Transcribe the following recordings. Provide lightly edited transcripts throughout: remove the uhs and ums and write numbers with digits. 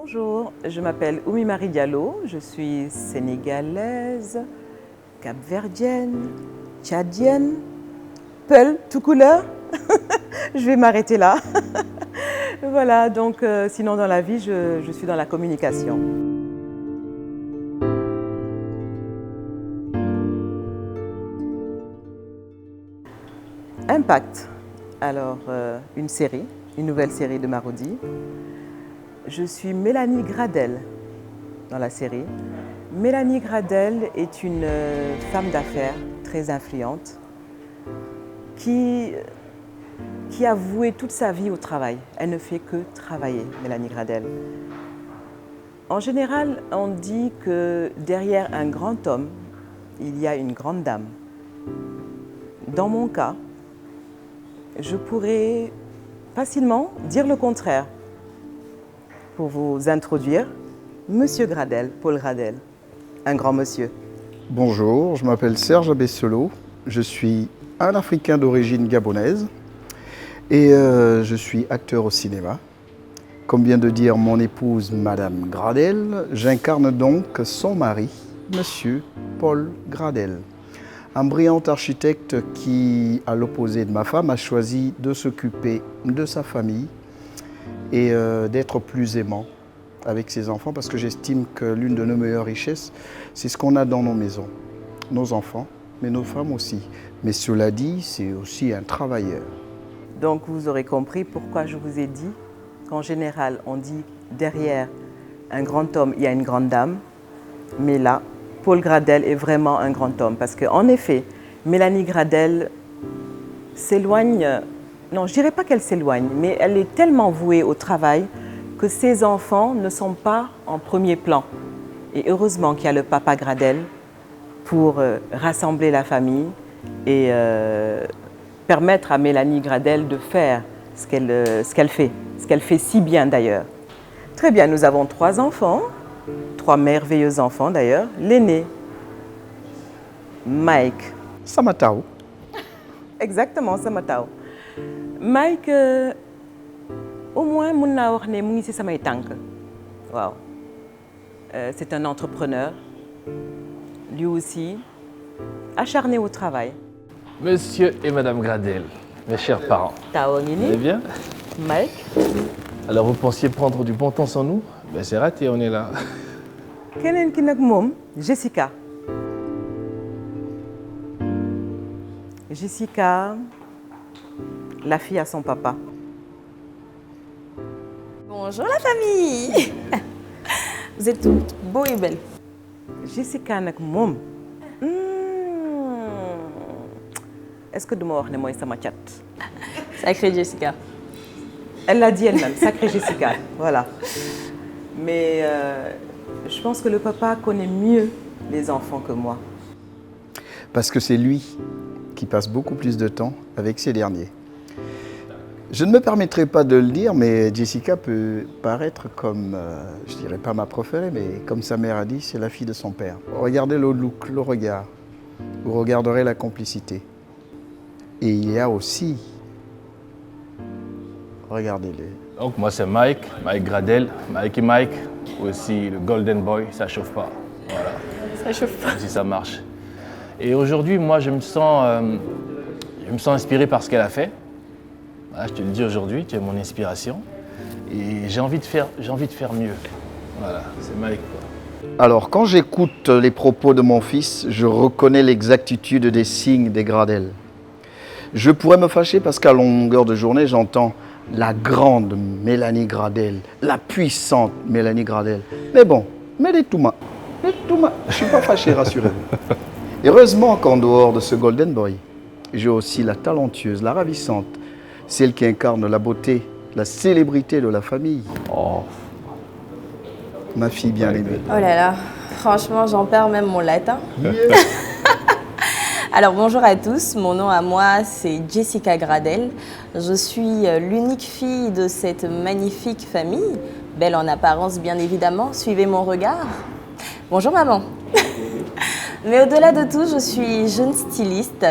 Bonjour, je m'appelle Oumi Marie Diallo, je suis sénégalaise, capverdienne, tchadienne, peul, tout couleur. Je vais m'arrêter là. Voilà, donc sinon dans la vie, je suis dans la communication. Impact, alors une nouvelle série de Marodi. Je suis Mélanie Gradel dans la série. Mélanie Gradel est une femme d'affaires très influente qui a voué toute sa vie au travail. Elle ne fait que travailler, Mélanie Gradel. En général, on dit que derrière un grand homme, il y a une grande dame. Dans mon cas, je pourrais facilement dire le contraire. Pour vous introduire, Monsieur Gradel, Paul Gradel, un grand monsieur. Bonjour, je m'appelle Serge Abessolo, je suis un Africain d'origine gabonaise et je suis acteur au cinéma. Comme vient de dire mon épouse, Madame Gradel, j'incarne donc son mari, Monsieur Paul Gradel. Un brillant architecte qui, à l'opposé de ma femme, a choisi de s'occuper de sa famille et d'être plus aimant avec ses enfants parce que j'estime que l'une de nos meilleures richesses, c'est ce qu'on a dans nos maisons, nos enfants, mais nos femmes aussi. Mais cela dit, c'est aussi un travailleur. Donc vous aurez compris pourquoi je vous ai dit qu'en général, on dit derrière un grand homme, il y a une grande dame, mais là, Paul Gradel est vraiment un grand homme parce qu'en effet, Mélanie Gradel s'éloigne. Non, je ne dirais pas qu'elle s'éloigne, mais elle est tellement vouée au travail que ses enfants ne sont pas en premier plan. Et heureusement qu'il y a le papa Gradel pour rassembler la famille et permettre à Mélanie Gradel de faire ce qu'elle fait si bien d'ailleurs. Très bien, nous avons 3 enfants, 3 merveilleux enfants d'ailleurs. L'aîné, Mike. Samatao. Exactement, Samatao. Mike, au moins, mun naa wax ne mu ngi ci samay tànk. Waaw. C'est un entrepreneur, lui aussi, acharné au travail. Monsieur et Madame Gradel, mes chers parents. Taawa ngi Vous allez nii, bien? Mike. Alors vous pensiez prendre du bon temps sans nous? Ben c'est raté, on est là. Keneen ki nag moom, Jessica. Jessica, la fille à son papa. Bonjour la famille. Vous êtes toutes beaux et belles. Jessica nag moom. Est-ce que duma wax ne mooy sama cat? Sacrée Jessica. Elle l'a dit elle-même, sacrée Jessica. Voilà. Mais je pense que le papa connaît mieux les enfants que moi. Parce que c'est lui qui passe beaucoup plus de temps avec ces derniers. Je ne me permettrai pas de le dire, mais Jessica peut paraître comme, je ne dirais pas ma préférée, mais comme sa mère a dit, c'est la fille de son père. Regardez le look, le regard. Vous regarderez la complicité. Et il y a aussi, regardez-les. Donc moi c'est Mike Gradel, Mikey Mike, aussi le Golden Boy, ça chauffe pas. Voilà, Ça chauffe pas. si ça marche. Et aujourd'hui, moi je me sens inspiré par ce qu'elle a fait. Voilà, je te le dis aujourd'hui, tu es mon inspiration. Et j'ai envie de faire mieux. Voilà, c'est Mike quoi. Alors, quand j'écoute les propos de mon fils, je reconnais l'exactitude des signes des Gradel. Je pourrais me fâcher parce qu'à longueur de journée, j'entends la grande Mélanie Gradel, la puissante Mélanie Gradel. Mais bon, mais les Touma. Je ne suis pas fâché, rassurez-vous. Heureusement qu'en dehors de ce Golden Boy, j'ai aussi la talentueuse, la ravissante, celle qui incarne la beauté, la célébrité de la famille. Oh, Ma fille bien-aimée. Oh là là, franchement j'en perds même mon latin. Alors bonjour à tous, mon nom à moi c'est Jessica Gradel. Je suis l'unique fille de cette magnifique famille, belle en apparence bien évidemment, suivez mon regard. Bonjour maman. Mais au-delà de tout, je suis jeune styliste.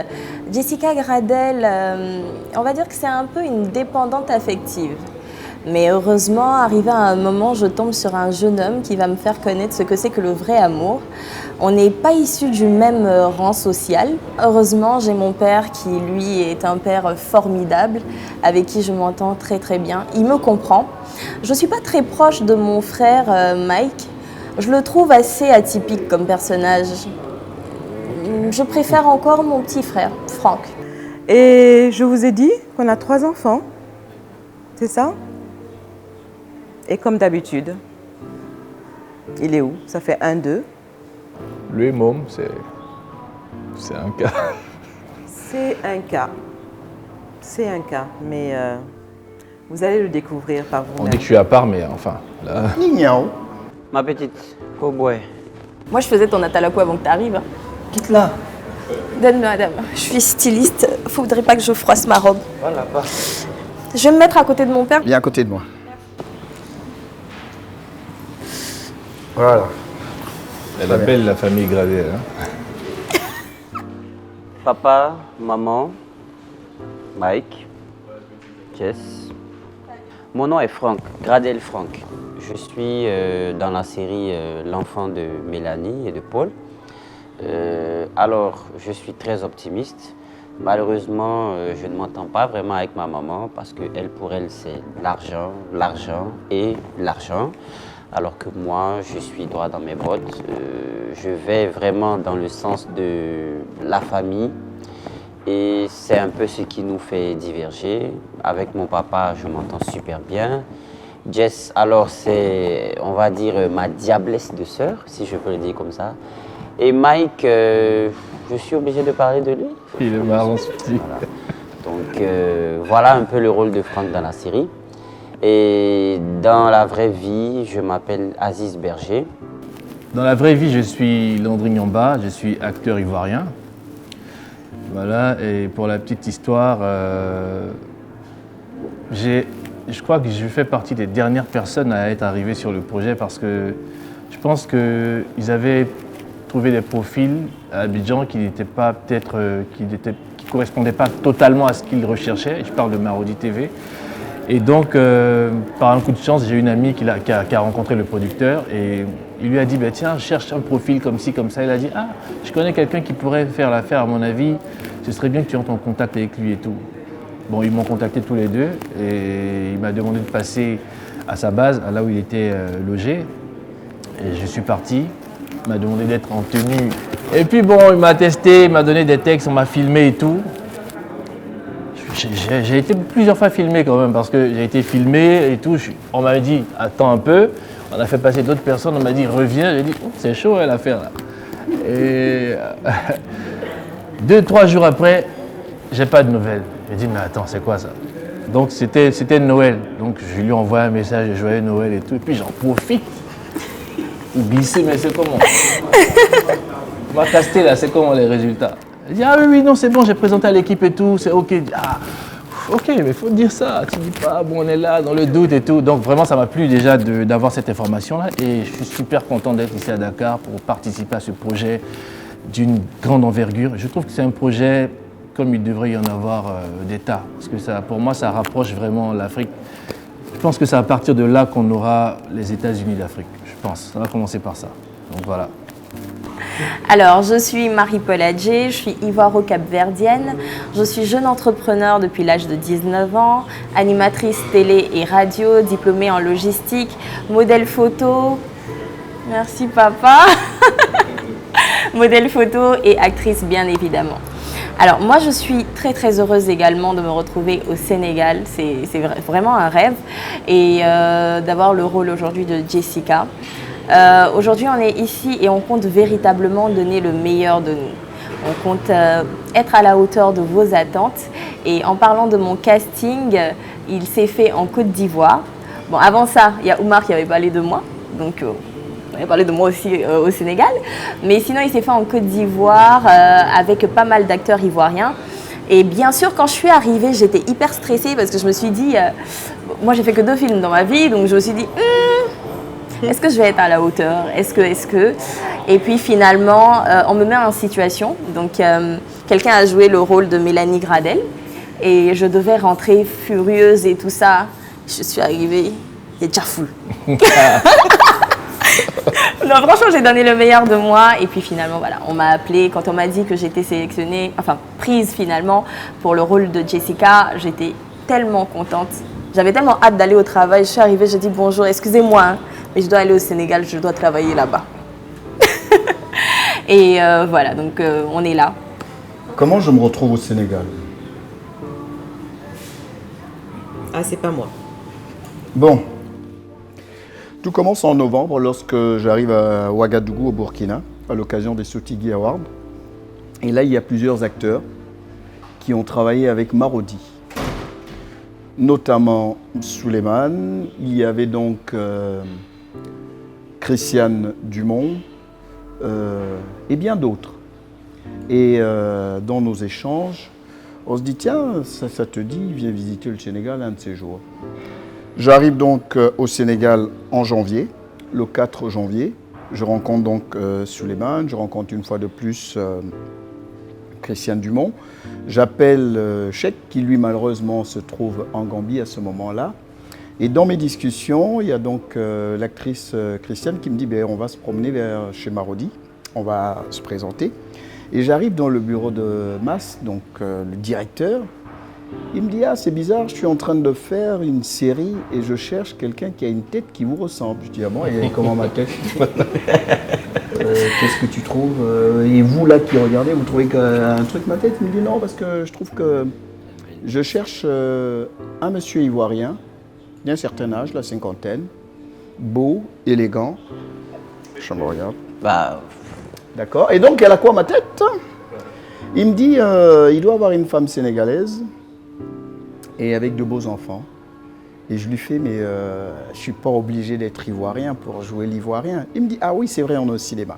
Jessica Gradel, on va dire que c'est un peu une dépendante affective. Mais heureusement, arrivé à un moment, je tombe sur un jeune homme qui va me faire connaître ce que c'est que le vrai amour. On n'est pas issus du même rang social. Heureusement, j'ai mon père qui, lui, est un père formidable, avec qui je m'entends très très bien. Il me comprend. Je ne suis pas très proche de mon frère Mike. Je le trouve assez atypique comme personnage. Je préfère encore mon petit frère, Franck. Et je vous ai dit qu'on a 3 enfants, c'est ça? Et comme d'habitude, il est où? Ça fait 1, 2. Lui, môme, c'est un cas. C'est un cas. C'est un cas, mais vous allez le découvrir par On vous-même. dit que je suis à part, mais enfin, là... Mignon. Ma petite, cowboy. Moi, je faisais ton atalakou avant que tu arrives. Quitte-la. Donne-moi, madame. Je suis styliste. Faudrait pas que je froisse ma robe. Voilà, pas. Je vais me mettre à côté de mon père. Viens à côté de moi. Voilà. Elle est belle, la famille Gradel. Hein. Papa, maman, Mike, Jess. Mon nom est Franck, Gradel Franck. Je suis dans la série L'enfant de Mélanie et de Paul. Alors, je suis très optimiste. Malheureusement, je ne m'entends pas vraiment avec ma maman parce que elle, pour elle, c'est l'argent, l'argent et l'argent. Alors que moi, je suis droit dans mes bottes. Je vais vraiment dans le sens de la famille. Et c'est un peu ce qui nous fait diverger. Avec mon papa, je m'entends super bien. Jess, alors c'est, on va dire, ma diablesse de sœur, si je peux le dire comme ça. Et Mike, je suis obligé de parler de lui. Il est marrant, ce petit. Voilà. Donc voilà un peu le rôle de Franck dans la série. Et dans la vraie vie, je m'appelle Aziz Berger. Dans la vraie vie, je suis Landry Nyamba, je suis acteur ivoirien. Voilà, et pour la petite histoire, je crois que je fais partie des dernières personnes à être arrivées sur le projet parce que je pense qu'ils avaient trouvé des profils à Abidjan qui n'étaient pas peut-être, qui correspondaient pas totalement à ce qu'ils recherchaient. Je parle de Marodi TV. Et donc, par un coup de chance, j'ai une amie qui a rencontré le producteur et il lui a dit bah, tiens, je cherche un profil comme ci, comme ça. Il a dit ah, je connais quelqu'un qui pourrait faire l'affaire, à mon avis, ce serait bien que tu entres en contact avec lui et tout. Bon, ils m'ont contacté tous les deux et il m'a demandé de passer à sa base, à là où il était logé. Et je suis parti, il m'a demandé d'être en tenue. Et puis bon, il m'a testé, il m'a donné des textes, on m'a filmé et tout. J'ai été plusieurs fois filmé quand même parce que j'ai été filmé et tout. On m'a dit attends un peu. On a fait passer d'autres personnes. On m'a dit reviens. J'ai dit oh, c'est chaud hein, l'affaire là. Et 2-3 jours après, j'ai pas de nouvelles. J'ai dit mais attends c'est quoi ça? Donc c'était Noël. Donc je lui envoie un message de joyeux Noël et tout. Et puis j'en profite. Glisser mais c'est comment? On va caster là. C'est comment les résultats? Il dit, ah oui, non, c'est bon, j'ai présenté à l'équipe et tout, c'est ok. Ah, ok, mais il faut dire ça, tu dis pas, bon, on est là, dans le doute et tout. Donc vraiment, ça m'a plu déjà d'avoir cette information-là et je suis super content d'être ici à Dakar pour participer à ce projet d'une grande envergure. Je trouve que c'est un projet comme il devrait y en avoir d'État, parce que ça, pour moi, ça rapproche vraiment l'Afrique. Je pense que c'est à partir de là qu'on aura les États-Unis d'Afrique, je pense. Ça va commencer par ça. Donc voilà. Alors, je suis Marie-Paul Adjé, je suis ivoiro-capverdienne. Je suis jeune entrepreneur depuis l'âge de 19 ans, animatrice télé et radio, diplômée en logistique, modèle photo. Merci papa. Modèle photo et actrice bien évidemment. Alors moi je suis très très heureuse également de me retrouver au Sénégal, c'est vraiment un rêve et d'avoir le rôle aujourd'hui de Jessica. Aujourd'hui on est ici et on compte véritablement donner le meilleur de nous. On compte être à la hauteur de vos attentes et en parlant de mon casting, il s'est fait en Côte d'Ivoire. Bon avant ça, il y a Oumar qui avait parlé de moi, donc on avait parlé de moi aussi au Sénégal. Mais sinon il s'est fait en Côte d'Ivoire avec pas mal d'acteurs ivoiriens. Et bien sûr, quand je suis arrivée, j'étais hyper stressée parce que je me suis dit, moi j'ai fait que 2 films dans ma vie, donc je me suis dit, est-ce que je vais être à la hauteur? Est-ce que Et puis finalement, on me met en situation. Donc quelqu'un a joué le rôle de Mélanie Gradel et je devais rentrer furieuse et tout ça. Je suis arrivée, il est déjà full. Non, franchement, j'ai donné le meilleur de moi. Et puis finalement, voilà, on m'a appelée. Quand on m'a dit que j'étais sélectionnée, enfin prise finalement pour le rôle de Jessica, j'étais tellement contente. J'avais tellement hâte d'aller au travail. Je suis arrivée, j'ai dit bonjour, excusez-moi, hein, mais je dois aller au Sénégal, je dois travailler là-bas. Et voilà, donc on est là. Comment je me retrouve au Sénégal? Ah, c'est pas moi. Bon, tout commence en novembre lorsque j'arrive à Ouagadougou au Burkina à l'occasion des Sotigui Awards. Et là, il y a plusieurs acteurs qui ont travaillé avec Marodi, notamment Souleymane. Il y avait donc Christiane Dumont et bien d'autres. Et dans nos échanges, on se dit tiens, ça te dit, viens visiter le Sénégal un de ces jours. J'arrive donc au Sénégal en janvier, le 4 janvier. Je rencontre donc Souleymane, je rencontre une fois de plus Christiane Dumont. J'appelle Cheikh, qui lui malheureusement se trouve en Gambie à ce moment-là. Et dans mes discussions, il y a donc l'actrice Christiane qui me dit ben, on va se promener vers chez Marodi, on va se présenter. Et j'arrive dans le bureau de Mas, donc le directeur. Il me dit ah c'est bizarre, je suis en train de faire une série et je cherche quelqu'un qui a une tête qui vous ressemble. Je dis ah bon, et comment ma tête? Qu'est-ce que tu trouves? Et vous là qui regardez, vous trouvez qu'un truc ma tête? Il me dit non parce que je trouve que je cherche un monsieur ivoirien d'un certain âge, la cinquantaine, beau, élégant. Je me regarde. Bah, D'accord. Et donc elle a quoi ma tête? Il me dit il doit avoir une femme sénégalaise et avec de beaux enfants. Et je lui fais, mais je ne suis pas obligé d'être ivoirien pour jouer l'ivoirien. Il me dit, ah oui, c'est vrai, on est au cinéma.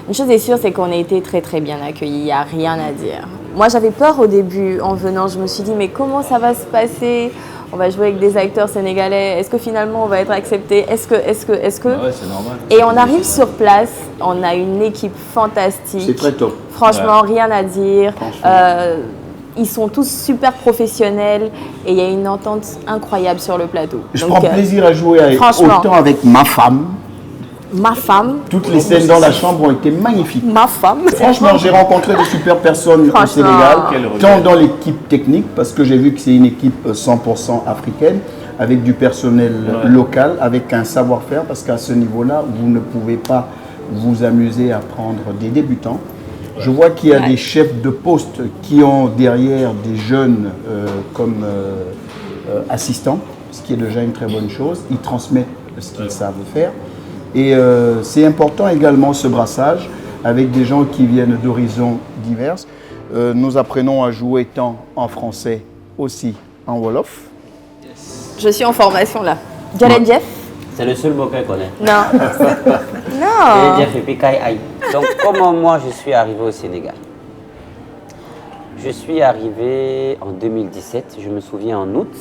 Une chose est sûre, c'est qu'on a été très très bien accueillis, il n'y a rien à dire. Moi j'avais peur au début en venant, je me suis dit, mais comment ça va se passer? On va jouer avec des acteurs sénégalais, est-ce que finalement on va être accepté? Est-ce que Ah ouais, c'est normal. Et on arrive sur place, on a une équipe fantastique. C'est très top. Franchement, rien à dire. Ils sont tous super professionnels et il y a une entente incroyable sur le plateau. Je Donc, prends plaisir à jouer franchement. autant avec ma femme. Ma femme, Toutes les scènes dans la chambre ont été magnifiques. ma femme. Franchement, j'ai rencontré de super personnes au Franchement. Sénégal, Quel regret. tant dans l'équipe technique, parce que j'ai vu que c'est une équipe 100% africaine, avec du personnel local, avec un savoir-faire, parce qu'à ce niveau-là, vous ne pouvez pas vous amuser à prendre des débutants. Je vois qu'il y a des chefs de poste qui ont derrière des jeunes comme assistants, ce qui est déjà une très bonne chose. Ils transmettent ce qu'ils savent faire. Et c'est important également ce brassage avec des gens qui viennent d'horizons divers. Nous apprenons à jouer tant en français aussi en Wolof. Je suis en formation là. Jared Jeff? c'est le seul mot qu'elle connaît. Non. Et Non. Jeff et puis Kai Aïe. Donc, comment moi je suis arrivé au Sénégal? Je suis arrivé en 2017, je me souviens en août.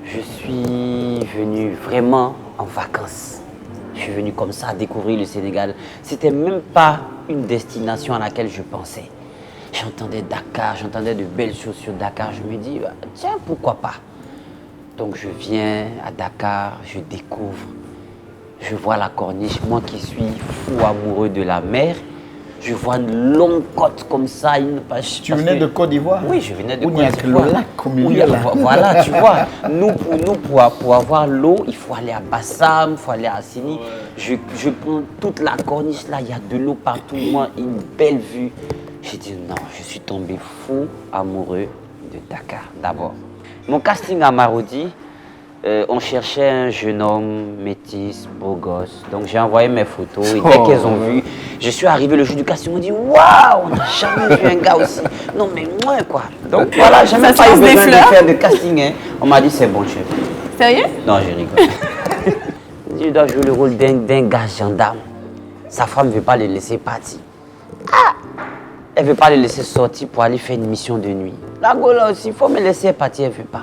Je suis venu vraiment en vacances. Je suis venu comme ça découvrir le Sénégal. C'était même pas une destination à laquelle je pensais. J'entendais Dakar, j'entendais de belles choses sur Dakar. Je me dis, bah, tiens, pourquoi pas? Donc je viens à Dakar, je découvre, je vois la corniche. Moi qui suis fou amoureux de la mer, je vois une longue côte comme ça. Tu venais de Côte d'Ivoire? Oui, je venais de Où il y a Côte que d'Ivoire. le lac au milieu, Où il y a- là. Voilà, tu vois. Pour avoir l'eau, il faut aller à Bassam, il faut aller à Sini. Je prends toute la corniche là, il y a de l'eau partout. Moi, une belle vue. J'ai dit non, je suis tombé fou amoureux de Dakar d'abord. Mon casting à Marodi, on cherchait un jeune homme métis, beau gosse. Donc j'ai envoyé mes photos et dès qu'elles ont vu, je suis arrivé le jour du casting, on m'a dit waouh, on n'a jamais vu un gars aussi. Non mais moi quoi. Donc voilà, j'ai même Ça pas eu lance des besoin de fleurs. faire de casting. Hein. On m'a dit c'est bon chef. Sérieux? Non, je rigole. Je dois jouer le rôle d'un gars gendarme. Sa femme ne veut pas le laisser partir. Ah! Elle ne veut pas le laisser sortir pour aller faire une mission de nuit. La Gola aussi, il faut me laisser partir, elle ne veut pas.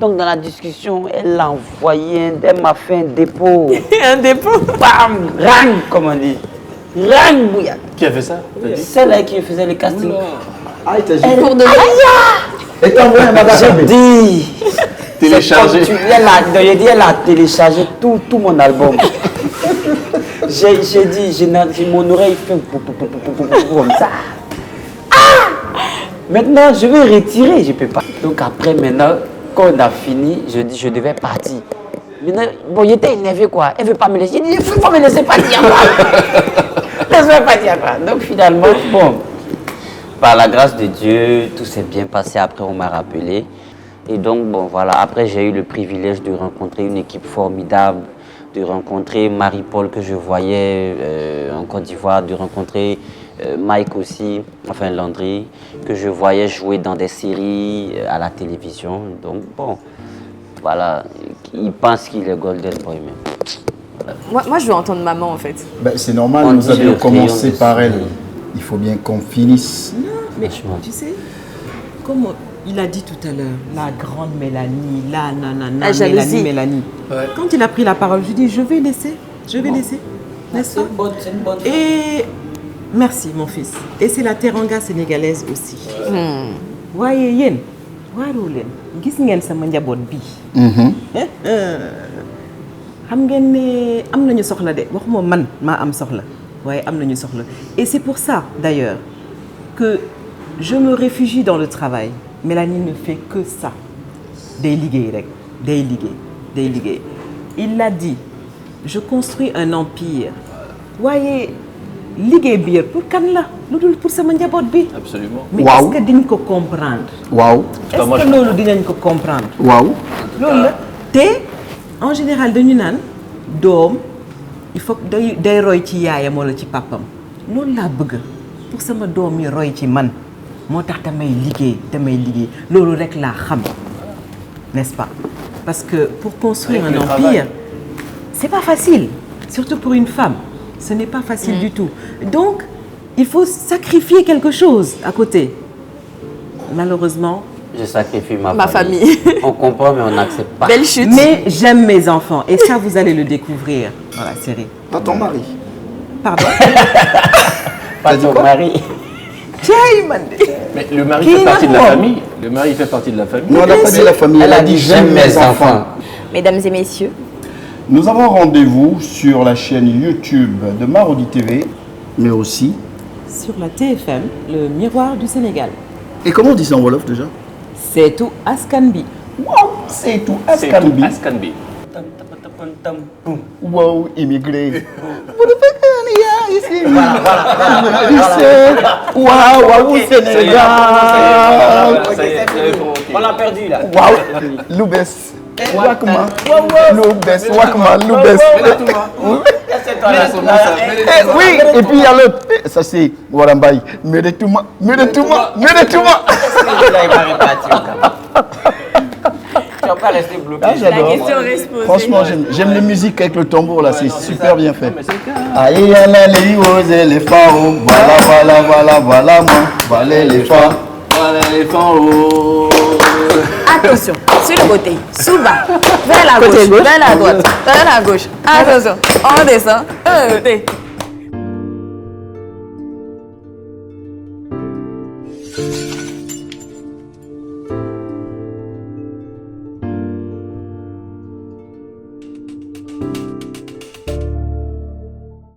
Donc dans la discussion, elle l'a envoyé, elle m'a fait un dépôt. Un dépôt. Bam! Rang, comme on dit. Rang, bouillat. Qui a fait ça? Celle-là qui faisait le casting. Ah, il t'a Pour de vrai? Et t'as envoyé un J'ai magasin. dit, Téléchargé. J'ai dit, elle a téléchargé tout mon album. J'ai dit, mon oreille fait comme ça. Maintenant, je vais retirer, je ne peux pas. Donc après, maintenant, quand on a fini, je dis, je devais partir. Maintenant, bon, il était énervé quoi. Elle ne veut pas me laisser. J'ai dit, il ne faut pas me laisser partir quoi. Laisse-moi partir quoi. Donc finalement, bon, par la grâce de Dieu, tout s'est bien passé. Après, on m'a rappelé. Et donc, bon, voilà. Après, j'ai eu le privilège de rencontrer une équipe formidable, de rencontrer Marie-Paul que je voyais en Côte d'Ivoire, de rencontrer Mike aussi, enfin Landry, que je voyais jouer dans des séries à la télévision. Donc, bon, voilà. Il pense qu'il est Golden Boy, mais... Voilà. Moi, je veux entendre maman, en fait. Ben, c'est normal, On nous dit avions le commencé crayon par de elle. soleil. Il faut bien qu'on finisse. Non, mais Franchement. tu sais, comme il a dit tout à l'heure, la grande Mélanie, la nanana, La jalousie. Mélanie. Quand il a pris la parole, je dis, je vais laisser, n'est-ce pas? C'est une bonne Et merci, mon fils. Et c'est la teranga sénégalaise aussi. Waaye yéen waaroo leen gis ngeen sama njaboot bi xam ngeen ne am nañu soxla de waxuma man maa am soxla waaye am nañu soxla. Et c'est pour ça d'ailleurs que je me réfugie dans le travail. Mélanie ne fait que ça. Day liggéey rek, day liggéey. Il l'a dit, je construis un empire. waaye liggéey biir pour kan la lu dul pour sama njaboot bi. Absolument. Mais Waaw. est-ce que diñ ko comprendre? Waaw. Est-ce que loolu dinañ ko comprendre? Waaw. loolu la te en général dañu naan doom il faut que day roy ci yaayam wala ci papam. loolu laa bëgg pour sama doom yi roy ci man moo tax damay liggéey loolu rek laa xam, n'est-ce pas? Parce que pour construire Avec un le empire, travail. c'est pas facile, surtout pour une femme. Ce n'est pas facile du tout. Donc, il faut sacrifier quelque chose à côté. Malheureusement, Je sacrifie ma Ma famille. On comprend, mais on n'accepte pas. Belle chute. mais j'aime mes enfants. Et ça, vous allez le découvrir dans la série. Pas ton mari. Pardon? Pas ton mari. Tiens, Mandé. Mais le mari Qui fait partie de la n'a pas. famille. Le mari fait partie de la famille. Non, elle n'a pas dit la famille, elle a dit j'aime mes enfants. Mesdames et messieurs, Nous avons rendez-vous sur la chaîne YouTube de Marodi TV, mais aussi. Sur la TFM, le miroir du Sénégal. Et comment on dit ça en Wolof déjà? C'est tout Askanbi. Wow, c'est tout. C'est tout Askanbi. Askanbi. Wow, immigré. Waouh, Sénégal. On l'a perdu là. Waouh, Loubès. Wakma. Loubès, Wakma, Loubès. Oui, et puis il y a l'autre. Ça c'est Warambaï. Medetouma, Medetouma, Medetouma. Tu vas pas rester bloqué. Ah, j'adore. reste posée. Franchement, j'aime les musiques avec le tambour là, c'est super bien fait. Aïe, allez, aux éléphants, voilà, moi, voilà l'éléphant. Voilà l'éléphant. Oh. Attention, sur le côté, sous le bas, vers la gauche, vers la droite, vers la gauche. Attention, on descend. Côté.